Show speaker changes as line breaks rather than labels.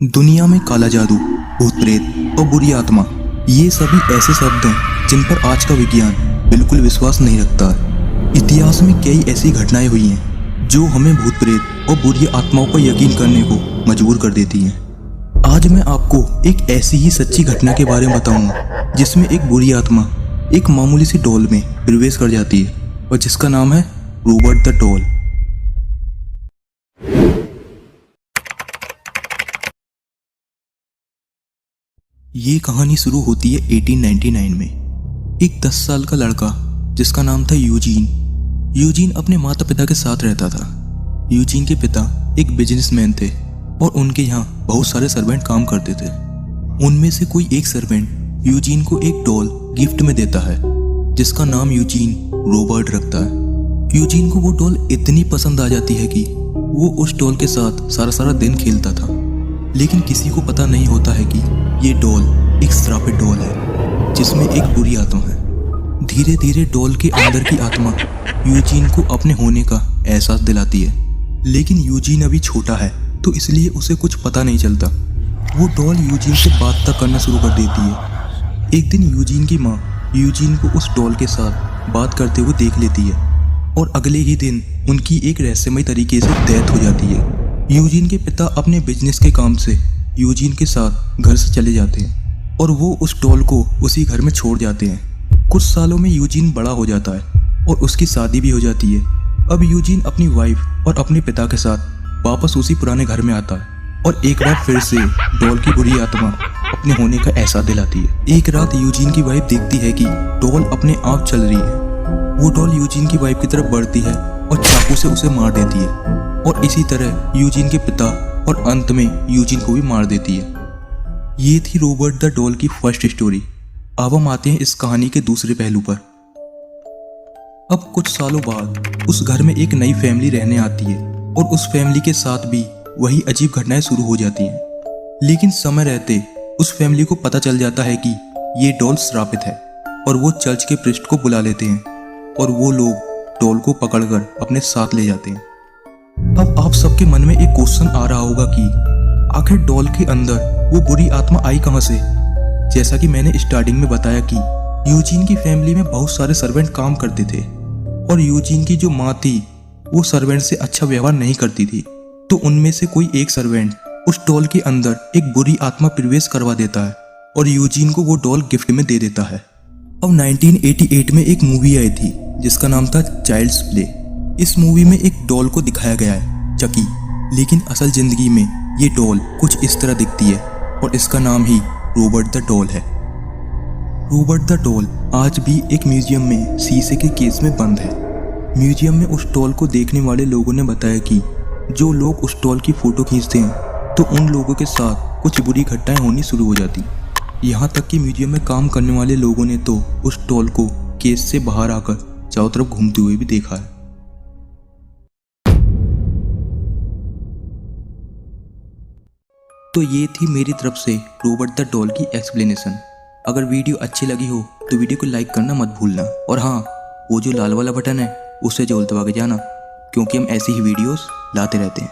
दुनिया में काला जादू, भूत प्रेत और बुरी आत्मा, ये सभी ऐसे शब्द हैं जिन पर आज का विज्ञान बिल्कुल विश्वास नहीं रखता है। इतिहास में कई ऐसी घटनाएं हुई हैं जो हमें भूत प्रेत और बुरी आत्माओं पर यकीन करने को मजबूर कर देती हैं। आज मैं आपको एक ऐसी ही सच्ची घटना के बारे में बताऊंगा जिसमें एक बुरी आत्मा एक मामूली सी डॉल में प्रवेश कर जाती है और जिसका नाम है रोबर्ट द डॉल। ये कहानी शुरू होती है 1899 में। एक 10 साल का लड़का जिसका नाम था यूजीन अपने माता पिता के साथ रहता था। यूजीन के पिता एक बिजनेसमैन थे और उनके यहाँ बहुत सारे सर्वेंट काम करते थे। उनमें से कोई एक सर्वेंट यूजीन को एक डॉल गिफ्ट में देता है जिसका नाम यूजीन रोबर्ट रखता है। यूजीन को वो डॉल इतनी पसंद आ जाती है कि वो उस डॉल के साथ सारा दिन खेलता था, लेकिन किसी को पता नहीं होता है कि ये डॉल एक श्रापित डॉल है जिसमें एक बुरी आत्मा है। धीरे धीरे डॉल के अंदर की आत्मा यूजीन को अपने होने का एहसास दिलाती है, लेकिन यूजीन अभी छोटा है तो इसलिए उसे कुछ पता नहीं चलता। वो डॉल यूजीन से बात तक करना शुरू कर देती है। एक दिन यूजीन की माँ यूजीन को उस डॉल के साथ बात करते हुए देख लेती है और अगले ही दिन उनकी एक रहस्यमय तरीके से डेथ हो जाती है। यूजीन के पिता अपने बिजनेस के काम से यूजीन के साथ घर से चले जाते हैं और वो उस डॉल को उसी घर में छोड़ जाते हैं। कुछ सालों में यूजीन बड़ा हो जाता है और उसकी शादी भी हो जाती है। अब यूजीन अपनी वाइफ और अपने पिता के साथ वापस उसी पुराने घर में आता है और एक बार फिर से डॉल की बुरी आत्मा अपने होने का एहसास दिलाती है। एक रात यूजीन की वाइफ देखती है कि डॉल अपने आप चल रही है। वो डॉल यूजीन की वाइफ की तरफ बढ़ती है और चाकू से उसे मार देती है और इसी तरह यूजीन के पिता और अंत में यूजीन को भी मार देती है। ये थी रोबर्ट द डॉल की फर्स्ट स्टोरी। अब हम आते हैं इस कहानी के दूसरे पहलू पर। अब कुछ सालों बाद उस घर में एक नई फैमिली रहने आती है और उस फैमिली के साथ भी वही अजीब घटनाएं शुरू हो जाती हैं। लेकिन समय रहते उस फैमिली को पता चल जाता है कि ये डॉल श्रापित है और वो चर्च के प्रीस्ट को बुला लेते हैं और वो लोग डॉल को पकड़कर अपने साथ ले जाते हैं। अब आप सबके मन में एक क्वेश्चन आ रहा होगा कि आखिर डॉल के अंदर वो बुरी आत्मा आई कहां से। जैसा कि मैंने स्टार्टिंग में बताया कि यूजीन की फैमिली में बहुत सारे सर्वेंट काम करते थे और यूजीन की जो माँ थी वो सर्वेंट से अच्छा व्यवहार नहीं करती थी, तो उनमें से कोई एक सर्वेंट उस डॉल के अंदर एक बुरी आत्मा प्रवेश करवा देता है और यूजीन को वो डॉल गिफ्ट में दे देता है। अब 1988 में एक मूवी आई थी जिसका नाम था चाइल्ड्स प्ले। इस मूवी में एक डॉल को दिखाया गया है, चकी, लेकिन असल जिंदगी में ये डॉल कुछ इस तरह दिखती है और इसका नाम ही रोबर्ट द डॉल है। रोबर्ट द डॉल आज भी एक म्यूजियम में शीशे के केस में बंद है। म्यूजियम में उस डॉल को देखने वाले लोगों ने बताया कि जो लोग उस डॉल की फोटो खींचते हैं तो उन लोगों के साथ कुछ बुरी घटनाएं होनी शुरू हो जाती। यहाँ तक कि म्यूजियम में काम करने वाले लोगों ने तो उस डॉल को केस से बाहर आकर चारों तरफ घूमते हुए भी देखा है। तो ये थी मेरी तरफ से रोबर्ट द डॉल की एक्सप्लेनेशन। अगर वीडियो अच्छी लगी हो तो वीडियो को लाइक करना मत भूलना और हाँ, वो जो लाल वाला बटन है उसे जरूर दबा के जाना, क्योंकि हम ऐसी ही वीडियोस लाते रहते हैं।